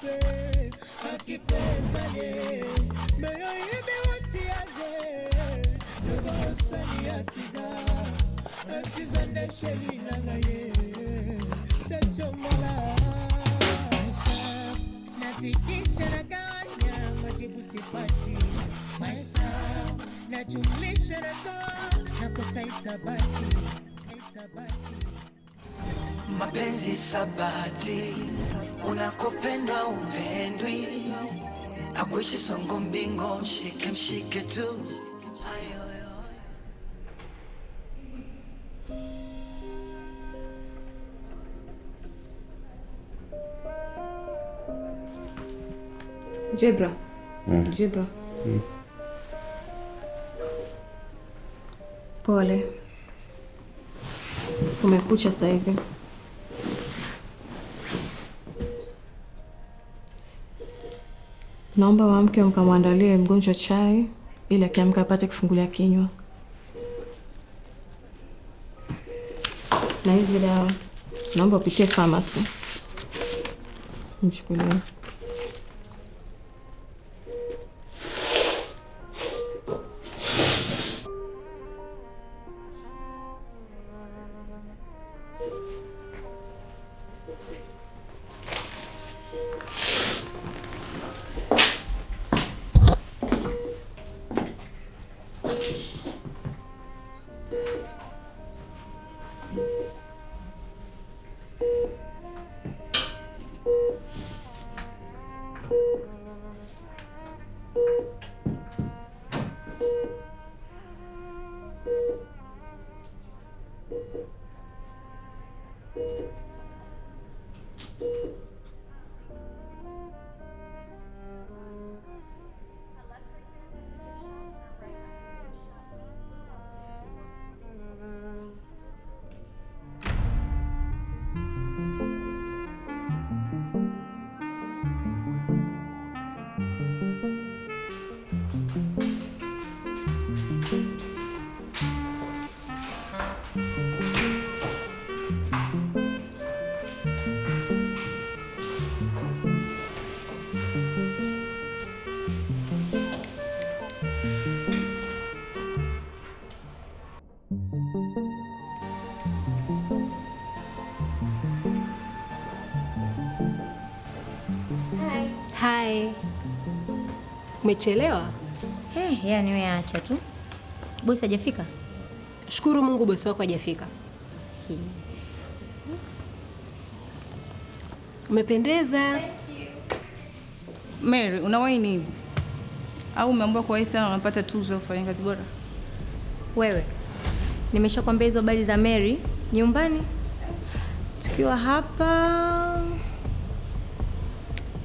fait à qui pèse mais il me watiaje le bossani atiza ndesheli nangaye chachomola nazidisha na ganya majibu sipati maisa najumlisha na toa na kosa isabati mapenzi sabati unakopendwa upendwi akuishi songo mbingo mshike tu Jebra. Jebra. Pole. Kumekucha sasa hivi. Naomba waamke mkamwandalie mgonjwa chai ili akiamka apate kufungulia kinywa. Na hizi dawa naomba upitie pharmacy. Mchukulie. Hi. Umechelewa? Yani wewe acha tu. Bosi hajafika? Shukuru Mungu bosi wako hajafika. Umependeza. Mary, unawahi nini? Au umeambiwa kwa hiyo sana unapata tuzo ya kufanya kazi bora? Wewe. Nimeshakwambia hizo habari za Mary nyumbani. Tukiwa hapa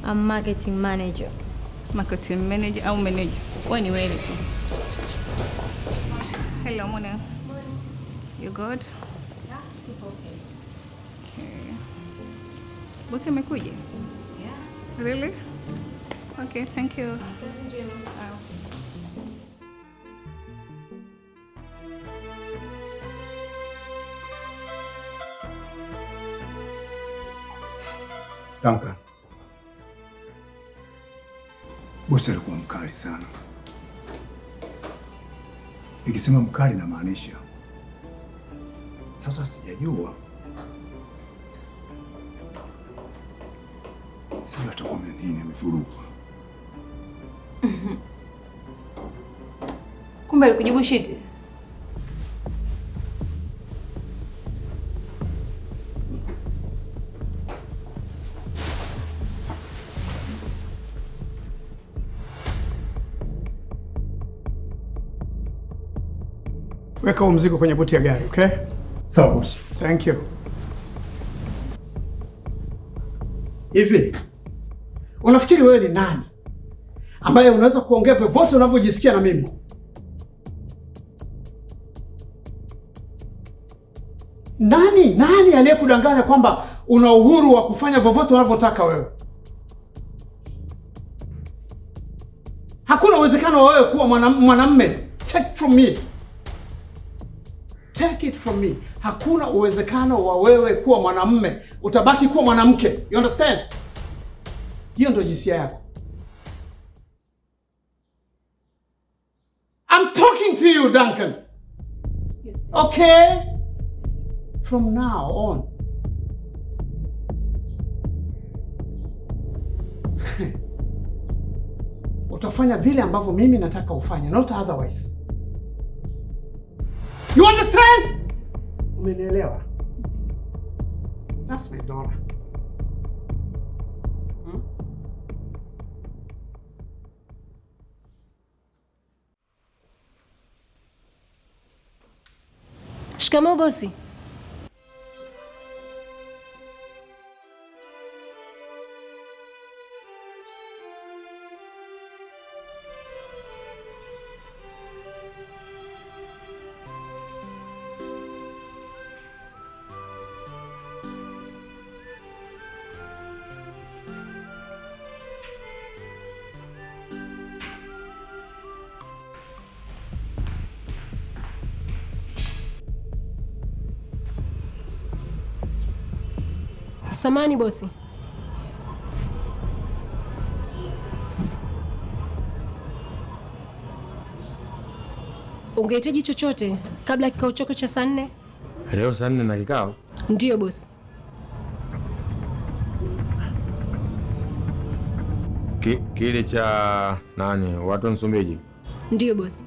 I'm marketing manager. Marketing manager au manager? Wewe ni wewe tu. Hello, Mona. You good? Yeah, super okay. Okay. Bosi amekuja? Yeah. Really? Okay, thank you. Duncan. Bosi alikuwa mkali sana. Nikisema mkali na maanisha. Sasa sijajua. Sio atakuwa nini amevurugwa. Kumbe alikujibu shiti. Weka mzigo kwenye buti ya gari, okay? Sawa bosi. Thank you. Hivi, unafikiri wewe ni nani ambaye unaweza kuongea vyovyote unavyojisikia na mimi? Nani aliyekudanganya kwamba una uhuru wa kufanya vyovyote unavyotaka wewe? Hakuna uwezekano wa wewe kuwa mwanamume. Take it from me. Hakuna uwezekano wa wewe kuwa mwanamume. Utabaki kuwa mwanamke. You understand? Hiyo ndio jinsia yako. I'm talking to you, Duncan. Okay? From now on. Utafanya vile ambavyo mimi nataka ufanye, not otherwise. You understand? Umenielewa? That's my daughter. Shikamoo bosi. Samani bosi. Ungehitaji chochote kabla kikao chako cha saa 4? Leo saa 4 na kikao? Ndiyo bosi. Kile cha nani? Watu Msumbiji? Ndiyo bosi.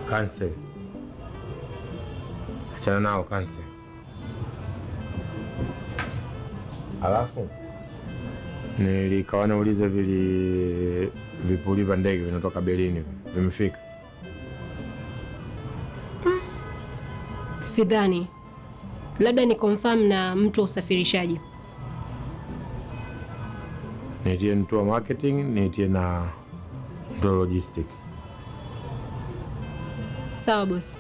Cancel. Achana nao, cancel. Alafu nilikawa nauliza vipuli vya ndege vinatoka Berlin vimefika? Sidhani. Labda ni confirm na mtu wa usafirishaji. Nitie mtu wa marketing, nitie na mtu wa logistic. Sawa bosi.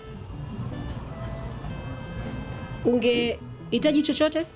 Ungehitaji chochote?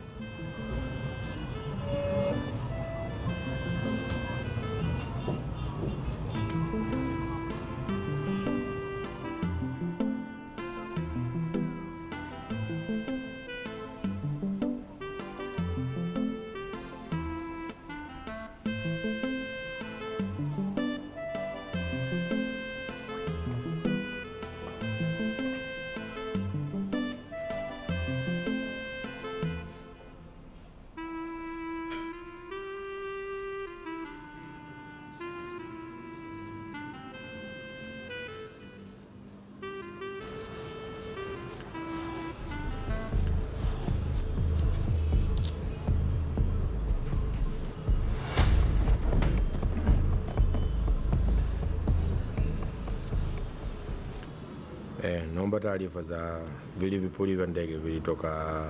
Naomba taarifa za vile vipuli vya ndege vilitoka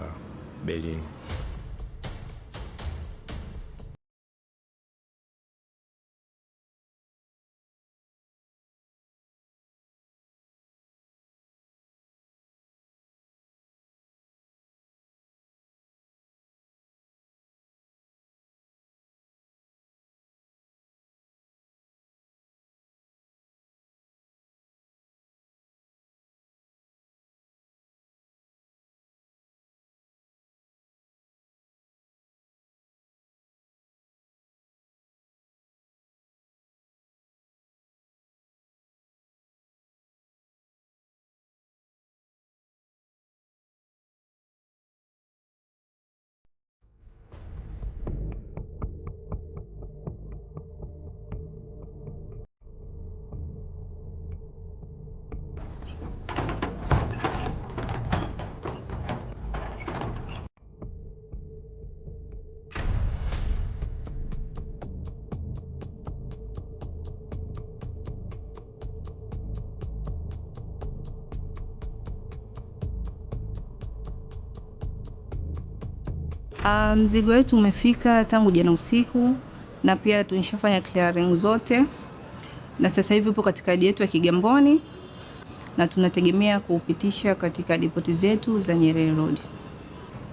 Berlin. Mzigo wetu umefika tangu jana usiku na pia tunishafanya clearing zote, na sasa hivi upo katika yadi yetu ya Kigamboni na tunategemea kuupitisha katika depoti zetu za Nyerere Road.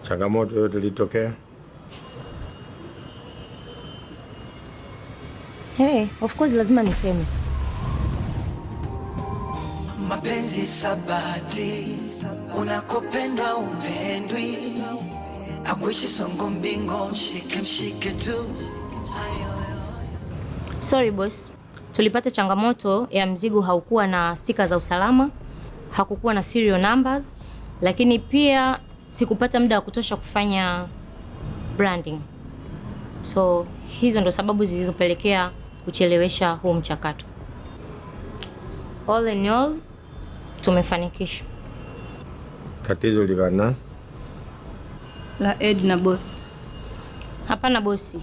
Changamoto yote ilitokea? Of course lazima niseme. Mapenzi sabati, unakopenda upendwi, akuishi songo mbingo, mshike mshike tu. Sorry boss, tulipata changamoto ya mzigo haukuwa na stika za usalama, hakukuwa na serial numbers, lakini pia sikupata muda wa kutosha kufanya branding. So hizo ndo sababu zilizopelekea kuchelewesha huu mchakato. All in all, tumefanikisha. Tatizo likana La Edna boss. Hapana bosi,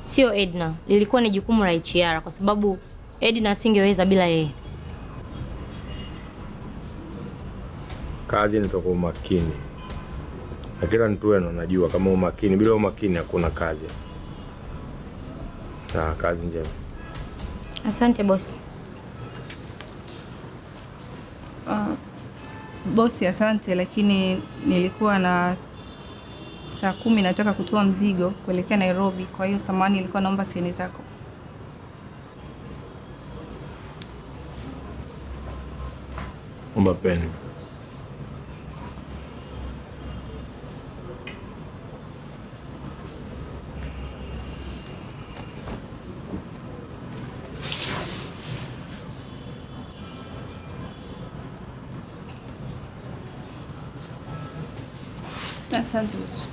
sio Edna. Lilikuwa ni jukumu la HR kwa sababu Edna asingeweza bila yeye. kazi inatoka umakini, na kila mtu wenu anajua kama umakini, bila umakini hakuna kazi. Na kazi njema. Asante bosi. Bosi asante, lakini nilikuwa na saa 10 nataka kutoa mzigo kuelekea Nairobi, kwa hiyo samani nilikuwa naomba saini zako. Omba peni. Asante bosi.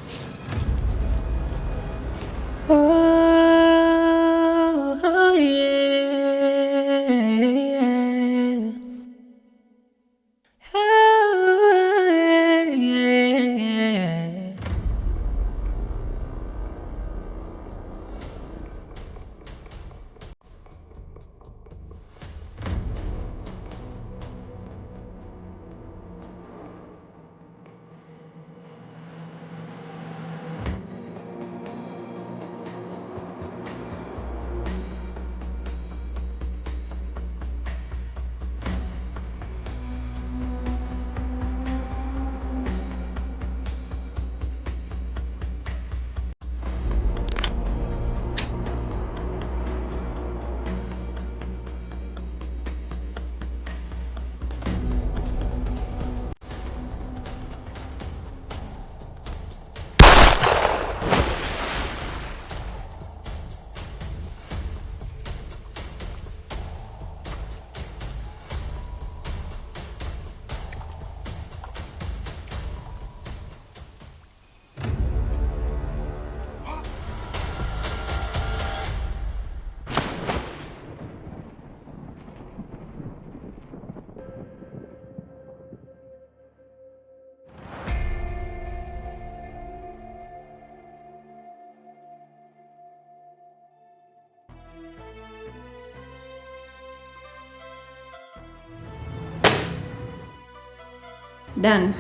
Done.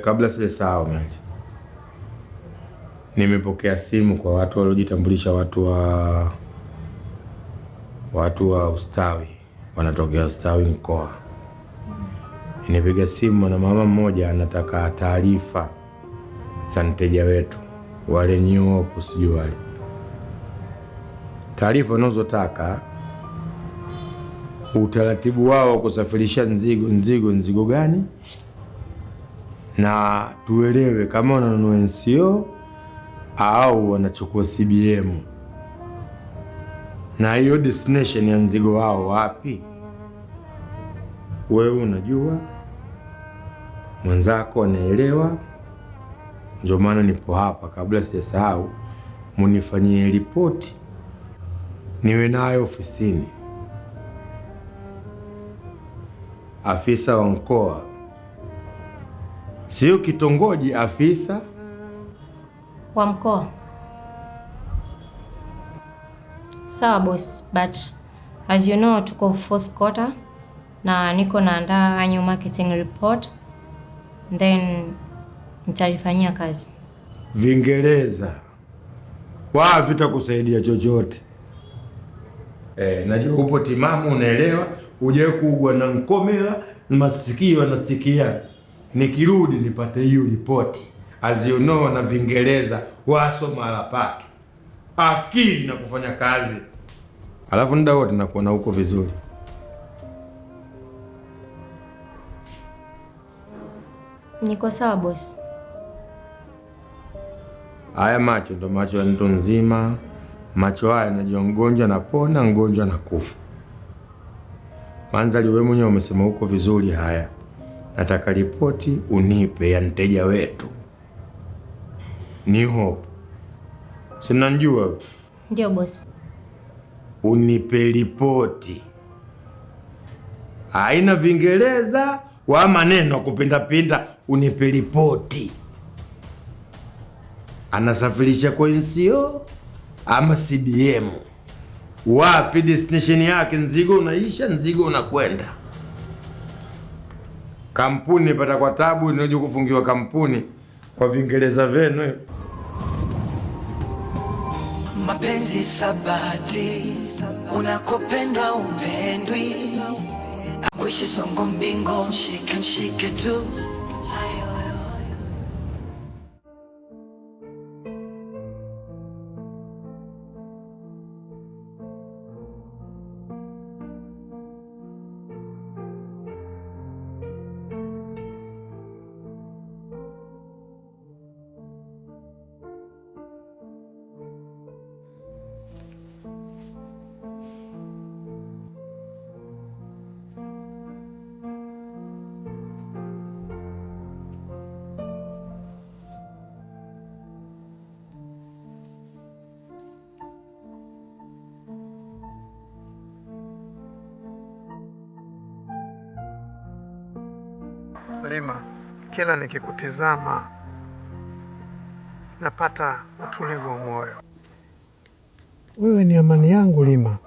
Kabla sijasahau Meli, nimepokea simu kwa watu waliojitambulisha, watu wa ustawi, wanatokea ustawi mkoa. Nipiga simu na mama mmoja anataka taarifa za mteja wetu wale nyopo, sijui wale taarifa unazotaka, utaratibu wao kusafirisha nzigo gani, na tuelewe kama wananunua NCO au wanachukua CBM, na hiyo destination ya nzigo wao wapi. Wewe unajua, mwenzako anaelewa, ndio maana nipo hapa. Kabla sijasahau, munifanyie ripoti niwe nayo ofisini. Afisa wa mkoa, sio kitongoji, afisa wa mkoa. Sawa boss, but as you know tuko 4th quarter na niko naandaa annual marketing report, then nitalifanyia kazi. Vingereza vitakusaidia chochote. Najua upo timamu, unaelewa, hujawahi kuugua na nkomela, masikio nasikia. Nikirudi nipate hiyo ripoti, as you know, na Vingereza waso mara pake akili na kufanya kazi, alafu muda wote nakuona huko vizuri. Niko sawa boss. Haya macho ndo macho ya mtu nzima. Macho haya najua mgonjwa napona, mgonjwa nakufa. Manzali, wewe mwenyewe umesema huko vizuri. Haya, nataka ripoti unipe ya mteja wetu. Ni Hope. Sina njua. Ndio boss. Unipe ripoti. Haina Vingereza wa maneno kupinda pinda, unipe ripoti. Anasafirisha kwa NCO ama CBM? Wapi destination yake? Nzigo unaisha, nzigo unakwenda. Kampuni pata kwa tabu, inaje kufungiwa kampuni kwa Vingereza venu. Mapenzi sabati, unakopenda upendwi. Akuishi songo mbingo, mshike mshike tu. Lima, kila nikikutizama napata utulivu wa moyo. Wewe ni amani yangu Lima.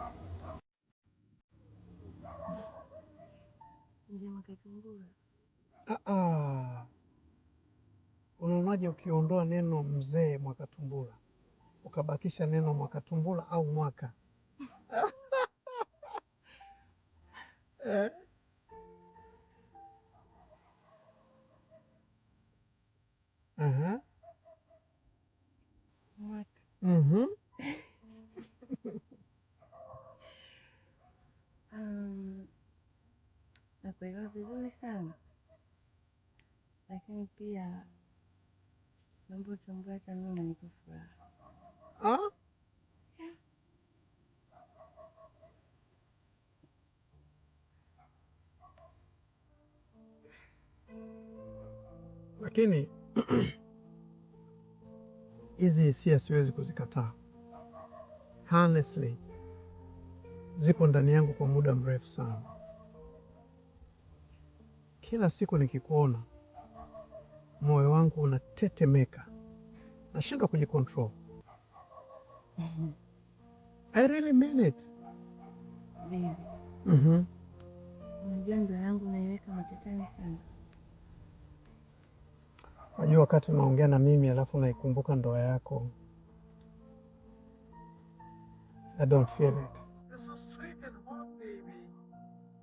Unaonaje ukiondoa neno mzee Mwakatumbula ukabakisha neno Mwakatumbula au mwaka? Nakuelewa vizuri sana, lakini pia mambo tambua hata mimi nanipa furaha. Lakini hizi hisia siwezi kuzikataa. Honestly, zipo ndani yangu kwa muda mrefu sana. Kila siku nikikuona, moyo wangu unatetemeka. Nashindwa kujicontrol. I really mean it. Baby. Unajua ndoa yangu naiweka matatani sana. Unajua wakati unaongea na mimi alafu naikumbuka ndoa yako, I don't feel it. You're so sweet and hot, baby.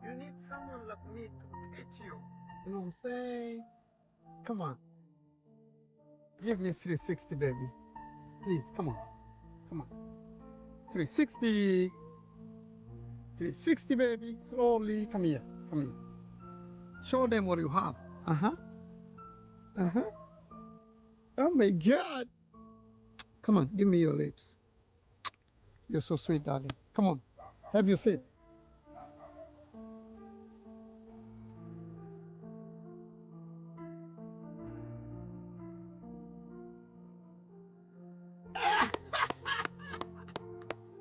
You need someone like me to hate you. You know what I'm saying? Come on. Give me 360, baby. Please, come on. Come on. 360. 360, baby. Slowly. Come here. Come here. Show them what you have. Oh my God. Come on, give me your lips. You're so sweet, darling. Come on, have your seat.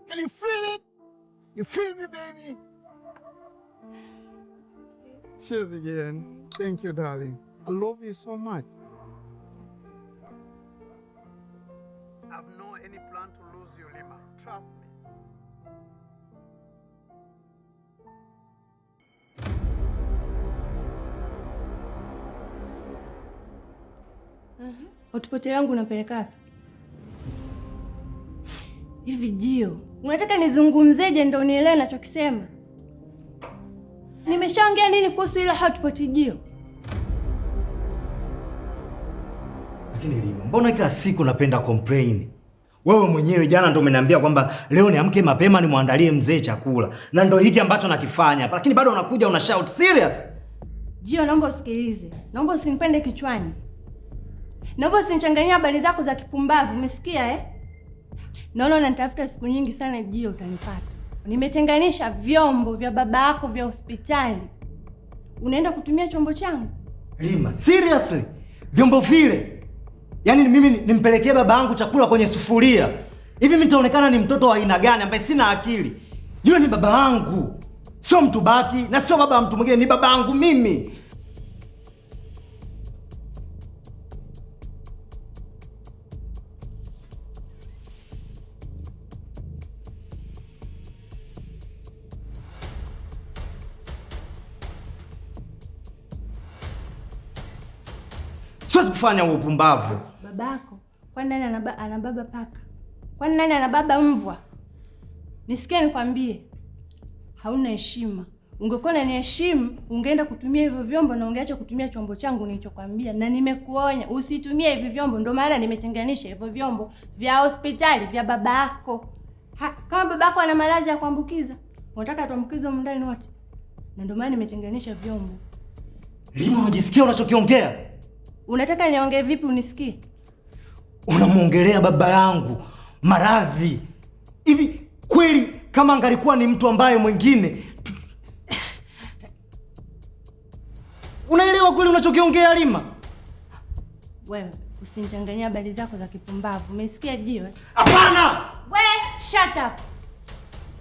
Can you feel it? You feel me, baby? Cheers again. Thank you, darling. I love you so much. I've no any plan to lose you, Lima. Trust me. Hotpot yangu unapeleka wapi? Hivi Jio, unataka nizungumzeje ndio unielewe ninachokisema? Nimeshaongea nini kuhusu ile hotpot Jio? Lakini Lima, mbona kila siku napenda complain? Wewe mwenyewe jana ndo umeniambia kwamba leo niamke mapema nimwandalie mzee chakula. Na ndo hiki ambacho nakifanya hapa. Lakini bado unakuja una shout. Serious? Jio, naomba usikilize. Naomba usinipende kichwani. Naomba usinichanganyie habari zako za kipumbavu, umesikia eh? Naona unanitafuta siku nyingi sana Jio, utanipata. Nimetenganisha vyombo vya baba yako vya hospitali. Unaenda kutumia chombo changu? Lima, seriously? Vyombo vile? Yaani mimi nimpelekee baba yangu chakula kwenye sufuria? Hivi mimi nitaonekana ni mtoto wa aina gani ambaye sina akili? Yule ni baba yangu. Sio mtu baki na sio baba mtu mwingine, ni baba yangu mimi. Siwezi kufanya upumbavu. Babako? Kwani nani ana baba paka? Kwani nani ana baba mbwa? Nisikie nikwambie. Hauna heshima. Ungekuwa unaniheshimu, ungeenda kutumia hivyo vyombo na ungeacha kutumia chombo changu nilichokwambia. Na nimekuonya usitumie hivyo vyombo, ndio maana nimetenganisha hivyo vyombo vya hospitali vya babako. Kama babako ana maradhi ya kuambukiza, unataka tuambukize ndani wote. Na ndio maana nimetenganisha vyombo. Lima, unajisikia unachokiongea? Unataka niongee vipi unisikie? Unamuongelea baba yangu maradhi. Hivi kweli kama angalikuwa ni mtu ambaye mwingine unaelewa kweli unachokiongea Lima? Wewe usinichanganyie habari zako za kipumbavu. Umesikia Jio? Hapana! We shut up.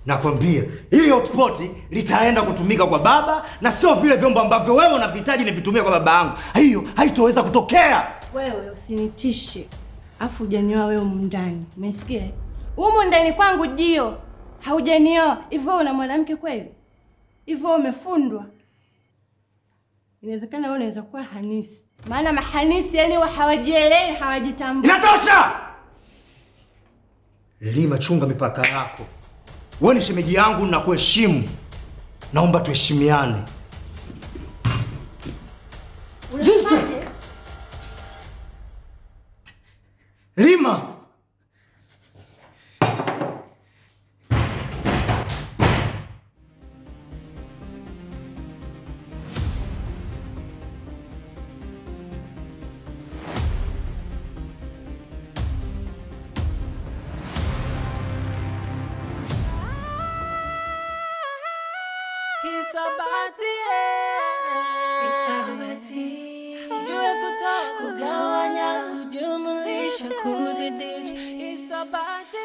Nakwambia ili hotpot litaenda kutumika kwa baba na sio vile vyombo ambavyo wewe unavihitaji nivitumie kwa baba yangu. Hiyo haitoweza kutokea. Wewe usinitishe. Afu hujanioa wewe ndani. Umesikia? Humu ndani kwangu Jio. Haujanioa. Hivyo una mwanamke kweli? Hivyo umefundwa? Inawezekana wewe unaweza kuwa Hanisi. Maana mahanisi yani hawajielewi, hawajitambui. Inatosha! Lima, chunga mipaka yako. Wewe ni shemeji yangu na kuheshimu. Naomba tuheshimiane. Unasemaje? Lima! Jue kutoa, kugawanya, kujumlisha, kuzidisha. Hisabati.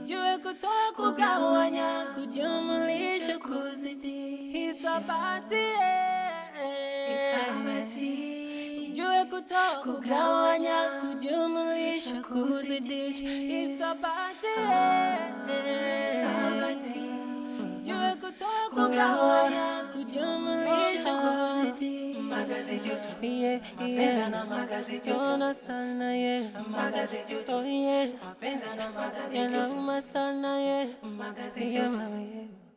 Jue kutoa, kugawanya, kujumlisha, kuzidisha. Hisabati. Jue kutoa, kugawanya, kujumlisha, kuzidisha. Hisabati. Jue kutoa, kugawanya, kujumlisha, kuzidisha. Magazi joto, mapenzi na magazi joto sana, magazi joto, mapenzi na magazi joto sana, magazi joto.